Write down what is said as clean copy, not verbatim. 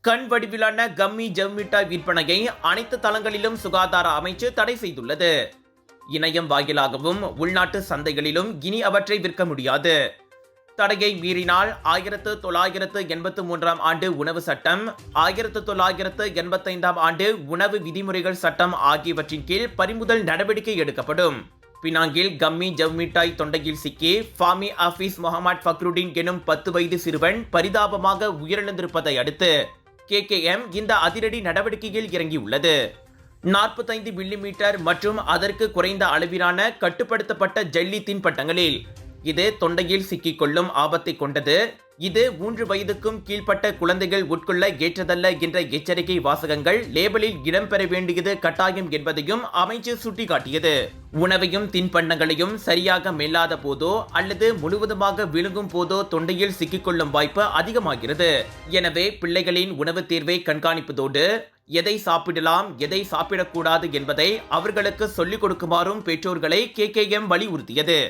கண் வடிவிலான கம்மி ஜவ்மிட்டாய் விற்பனையை அனைத்து தளங்களிலும் சுகாதார அமைச்சு தடை செய்துள்ளது. இணையம் வாயிலாகவும் உள்நாட்டு சந்தைகளிலும் இனி அவற்றை விற்க முடியாது. தடையை மீறினால் 1983 ஆண்டு உணவு சட்டம், 1985 ஆண்டு உணவு விதிமுறைகள் சட்டம் ஆகியவற்றின் கீழ் பறிமுதல் நடவடிக்கை எடுக்கப்படும். பினாங்கில் கம்மி ஜவ்மிட்டாய் தொண்டையில் சிக்கி ஃபாமி ஆபீஸ் முகமது ஃபக்ருடீன் எனும் 10 வயது சிறுவன் பரிதாபமாக உயிரிழந்திருப்பதை அடுத்து KKM இந்த அதிரடி நடவடிக்கையில் இறங்கியுள்ளது. 45 மில்லிமீட்டர் மற்றும் அதற்கு குறைந்த அளவிலான கட்டுப்படுத்தப்பட்ட ஜெல்லி தின்பண்டங்களில் இது தொண்டையில் சிக்கிக்கொள்ளும் ஆபத்தை கொண்டது. இது 3 வயதுக்கும் கீழ்ப்பட்ட குழந்தைகள் உட்கொள்ள ஏற்றதல்ல என்ற எச்சரிக்கை வாசகங்கள் லேபிளில் இடம்பெற வேண்டியது கட்டாயம் என்பதையும் அமைச்சு சுட்டிக்காட்டியது. உணவையும் தின்பண்டங்களையும் சரியாக மெல்லாத போதோ அல்லது முழுவதுமாக விழுங்கும் போதோ தொண்டையில் சிக்கிக்கொள்ளும் வாய்ப்பு அதிகமாகிறது. எனவே பிள்ளைகளின் உணவு தேர்வை கண்காணிப்பதோடு எதை சாப்பிடலாம், எதை சாப்பிடக்கூடாது என்பதை அவர்களுக்கு சொல்லிக் கொடுக்குமாறும் பெற்றோர்களை KKM வலியுறுத்தியது.